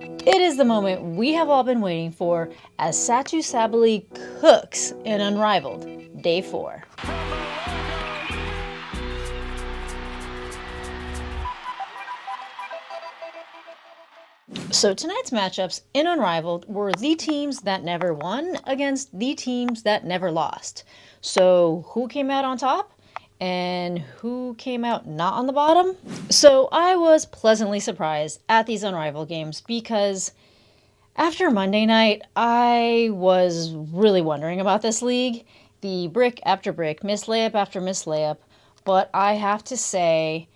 It is the moment we have all been waiting for as SATOU SABALLY cooks in Unrivaled, Day 4. So tonight's matchups in Unrivaled were the teams that never won against the teams that never lost. So who came out on top? And who came out not on the bottom? So I was pleasantly surprised at these Unrivaled games because after Monday night, I was really wondering about this league. The brick after brick, miss layup after miss layup. But I have to say,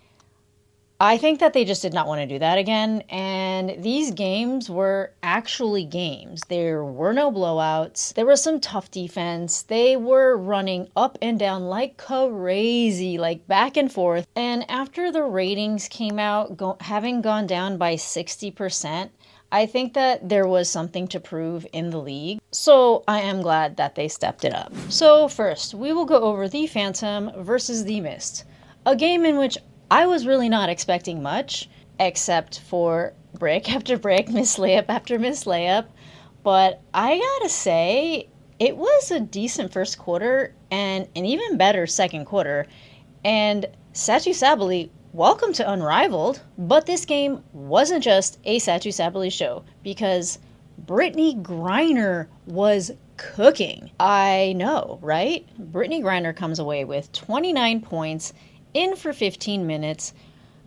I think that they just did not want to do that again. And these games were actually games. There were no blowouts. There was some tough defense. They were running up and down like crazy, like back and forth. And after the ratings came out, having gone down by 60%, I think that there was something to prove in the league. So I am glad that they stepped it up. So first, we will go over the Phantom versus the Mist. A game in which I was really not expecting much, except for brick after brick, miss layup after miss layup. But I gotta say, it was a decent first quarter and an even better second quarter. And SATOU SABALLY, welcome to Unrivaled. But this game wasn't just a SATOU SABALLY show, because Britney Griner was cooking. I know, right? Britney Griner comes away with 29 points, in for 15 minutes,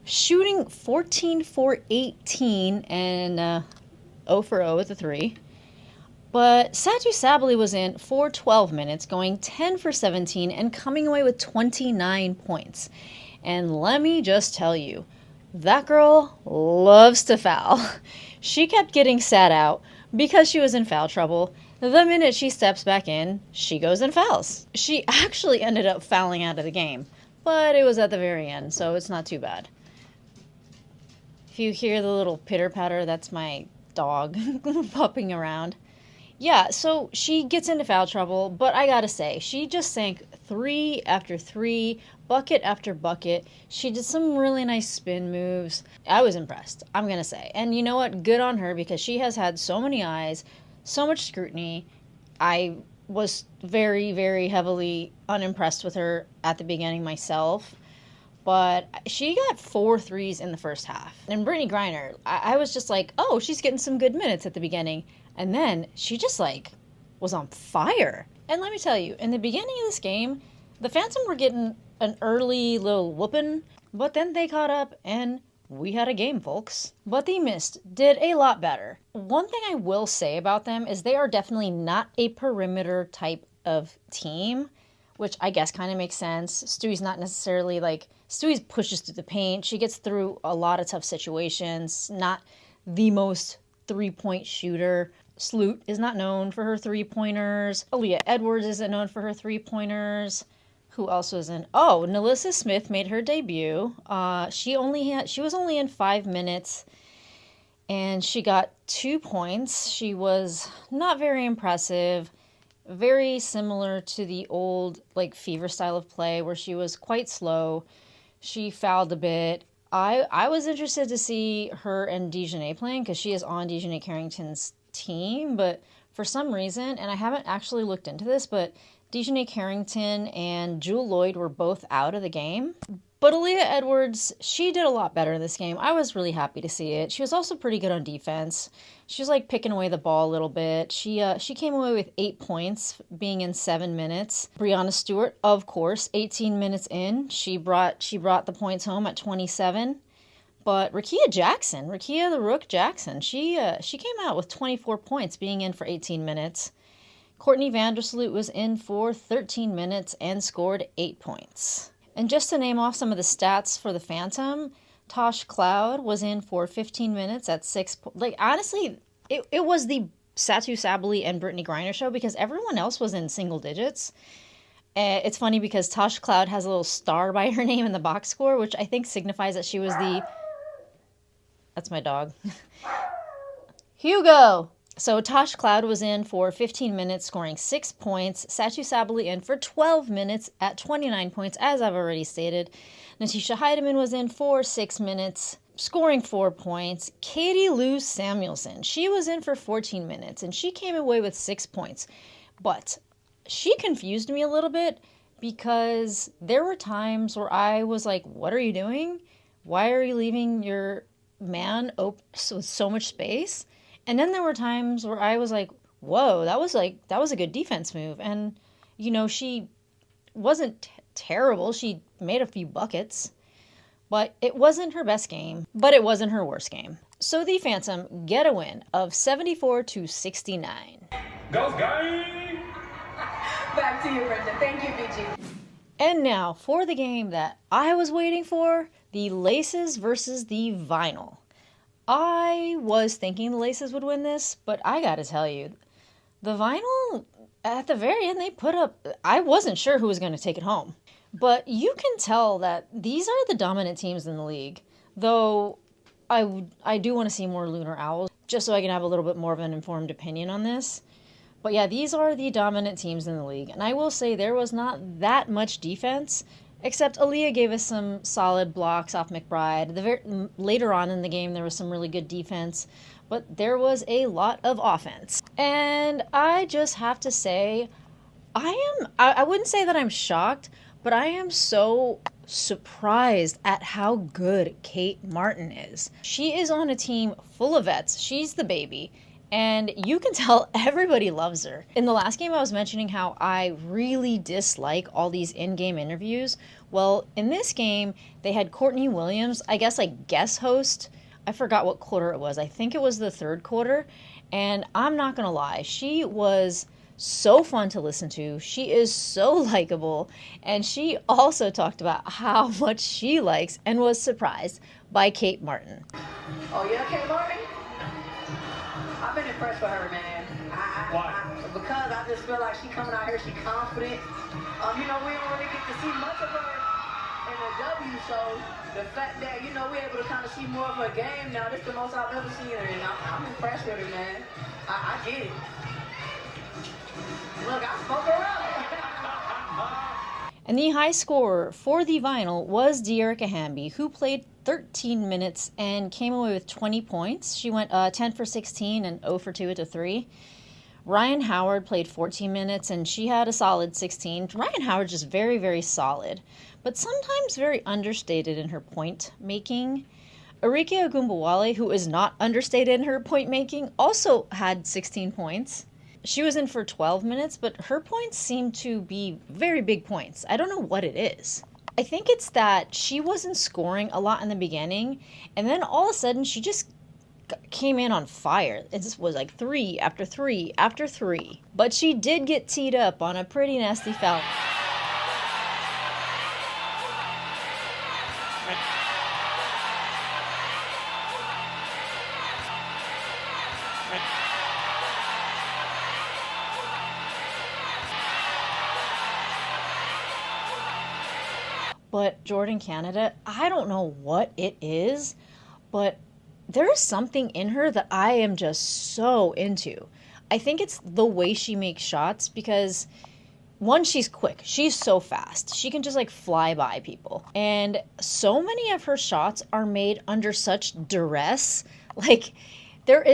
shooting 14 for 18 and 0 for 0 with a 3. But SATOU SABALLY was in for 12 minutes, going 10 for 17 and coming away with 29 points. And let me just tell you, that girl loves to foul. She kept getting sat out because she was in foul trouble. The minute she steps back in, she goes and fouls. She actually ended up fouling out of the game, but it was at the very end, so it's not too bad. If you hear the little pitter-patter, that's my dog popping around. Yeah, so she gets into foul trouble, but I gotta say, she just sank 3 after 3, bucket after bucket. She did some really nice spin moves. I was impressed, I'm gonna say. And you know what? Good on her, because she has had so many eyes, so much scrutiny. I was very, very heavily unimpressed with her at the beginning myself. But she got 4 threes in the first half. And Britney Griner, I was just like, oh, she's getting some good minutes at the beginning. And then she just like was on fire. And let me tell you, in the beginning of this game, the Phantom were getting an early little whooping, but then they caught up and we had a game, folks. But the Mist did a lot better. One thing I will say about them is they are definitely not a perimeter type of team, which I guess kind of makes sense. Stewie's not necessarily like, Stewie pushes through the paint. She gets through a lot of tough situations. Not the most three-point shooter. Sloot is not known for her three-pointers. Aaliyah Edwards isn't known for her three-pointers. Who else was in? Oh, Nalissa Smith made her debut. She was only in 5 minutes, and she got 2 points. She was not very impressive. Very similar to the old like Fever style of play, where she was quite slow. She fouled a bit. I was interested to see her and Dejanay playing, because she is on Dejanay Carrington's team, but for some reason, and I haven't actually looked into this, but Dejanay Carrington and Jewel Lloyd were both out of the game. But Aaliyah Edwards, she did a lot better in this game. I was really happy to see it. She was also pretty good on defense. She was like picking away the ball a little bit. She came away with 8 points, being in 7 minutes. Breanna Stewart, of course, 18 minutes in, she brought the points home at 27. But Rakia the Rook Jackson, she came out with 24 points, being in for 18 minutes. Courtney Vandersloot was in for 13 minutes and scored 8 points. And just to name off some of the stats for the Phantom, Tosh Cloud was in for 15 minutes at 6 points. Like, honestly, it was the SATOU SABALLY and Britney Griner show, because everyone else was in single digits. It's funny because Tosh Cloud has a little star by her name in the box score, which I think signifies that she was the... That's my dog. Hugo! So Tosh Cloud was in for 15 minutes, scoring 6 points. SATOU SABALLY in for 12 minutes at 29 points, as I've already stated. Natisha Heidemann was in for 6 minutes, scoring 4 points, Katie Lou Samuelson. She was in for 14 minutes, and she came away with 6 points. But she confused me a little bit because there were times where I was like, what are you doing? Why are you leaving your man with so much space? And then there were times where I was like, whoa, that was a good defense move. And, she wasn't terrible. She made a few buckets. But it wasn't her best game, but it wasn't her worst game. So the Phantom get a win of 74-69. Go, gang! Back to you, Brenda. Thank you, BG. And now for the game that I was waiting for, the Laces versus the Vinyl. I was thinking the Laces would win this, but I gotta tell you, the Vinyl, at the very end, they put up... I wasn't sure who was going to take it home. But you can tell that these are the dominant teams in the league. Though I do want to see more Lunar Owls, just so I can have a little bit more of an informed opinion on this. But yeah, these are the dominant teams in the league. And I will say there was not that much defense, except Aaliyah gave us some solid blocks off McBride. Later on in the game, there was some really good defense. But there was a lot of offense. And I just have to say, I wouldn't say that I'm shocked, but I am so surprised at how good Kate Martin is. She is on a team full of vets. She's the baby. And you can tell everybody loves her. In the last game, I was mentioning how I really dislike all these in-game interviews. Well, in this game, they had Courtney Williams, I guess like guest host. I forgot what quarter it was. I think it was the third quarter. And I'm not going to lie. She was so fun to listen to. She is so likable, and she also talked about how much she likes and was surprised by Kate Martin. Oh yeah, Kate Martin? I've been impressed with her, man. Because I just feel like she coming out here, she confident. We don't really get to see much of her in the W, so the fact that, we're able to kind of see more of her game now, this is the most I've ever seen her, and I'm impressed with her, man. I get it. Look, I spoke her up. And the high scorer for the Vinyl was Dearica Hamby, who played 13 minutes and came away with 20 points. She went 10 for 16 and 0 for 2 at the 3. Ryan Howard played 14 minutes and she had a solid 16. Ryan Howard's just very, very solid, but sometimes very understated in her point making. Arike Ogunbowale, who is not understated in her point making, also had 16 points. She was in for 12 minutes, but her points seem to be very big points. I don't know what it is. I think it's that she wasn't scoring a lot in the beginning, and then all of a sudden she just came in on fire. It just was like 3 after 3 after 3. But she did get teed up on a pretty nasty foul. But Jordan Canada, I don't know what it is, but there is something in her that I am just so into. I think it's the way she makes shots because, one, she's quick. She's so fast. She can just like fly by people. And so many of her shots are made under such duress. Like, there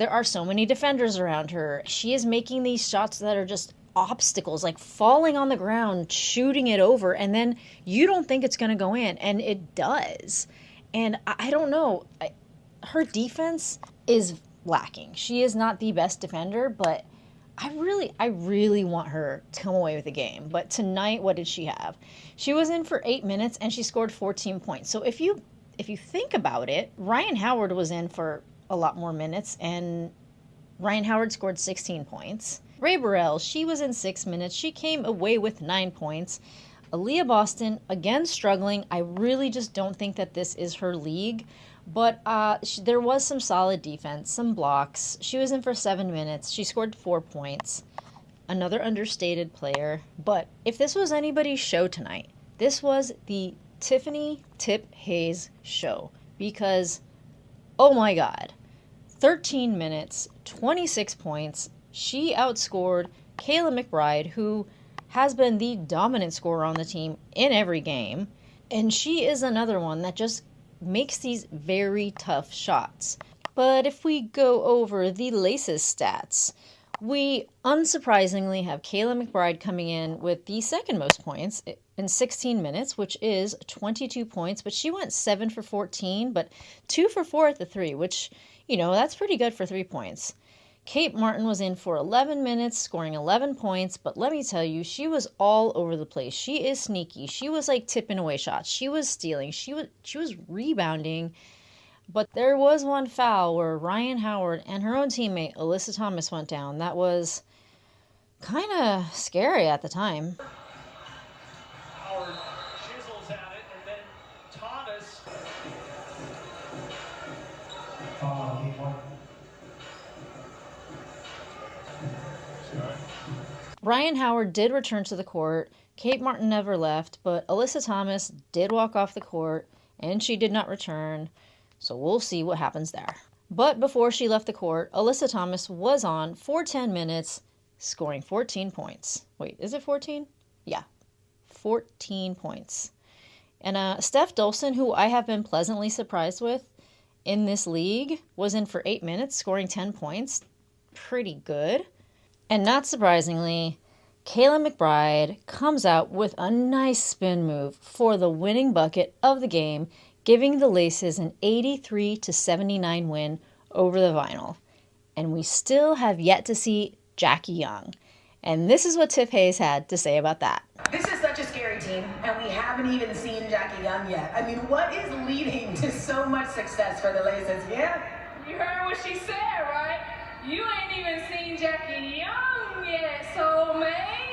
are so many defenders around her. She is making these shots that are just obstacles, like falling on the ground, shooting it over, and then you don't think it's going to go in, and it does. And I don't know. Her defense is lacking. She is not the best defender, but I really want her to come away with the game. But tonight, what did she have? She was in for 8 minutes, and she scored 14 points. So if you think about it, Ryan Howard was in for a lot more minutes, and Ryan Howard scored 16 points. Ray Burrell, she was in 6 minutes. She came away with 9 points. Aaliyah Boston, again struggling. I really just don't think that this is her league. But there was some solid defense, some blocks. She was in for 7 minutes. She scored 4 points. Another understated player. But if this was anybody's show tonight, this was the Tiffany Tip Hayes show. Because, oh my God, 13 minutes, 26 points. She outscored Kayla McBride, who has been the dominant scorer on the team in every game. And she is another one that just makes these very tough shots. But if we go over the Laces stats, we unsurprisingly have Kayla McBride coming in with the second most points in 16 minutes, which is 22 points, but she went 7 for 14, but 2 for 4 at the 3, which, you know, that's pretty good for 3 points. Kate Martin was in for 11 minutes, scoring 11 points, but let me tell you, she was all over the place. She is sneaky. She was like tipping away shots. She was stealing. She was rebounding. But there was one foul where Ryan Howard and her own teammate, Alyssa Thomas, went down. That was kind of scary at the time. Howard chisels at it, and then Thomas. Ryan Howard did return to the court. Kate Martin never left, but Alyssa Thomas did walk off the court, and she did not return. So we'll see what happens there. But before she left the court, Alyssa Thomas was on for 10 minutes, scoring 14 points. Wait, is it 14? Yeah, 14 points. And Steph Dolson, who I have been pleasantly surprised with in this league, was in for 8 minutes, scoring 10 points. Pretty good. And not surprisingly, Kayla McBride comes out with a nice spin move for the winning bucket of the game, giving the Laces an 83-79 win over the Vinyl. And we still have yet to see Jackie Young. And this is what Tiff Hayes had to say about that. This is such a scary team, and we haven't even seen Jackie Young yet. I mean, what is leading to so much success for the Laces? Yeah? You heard what she said, right? You ain't even seen Jackie Young yet, so man.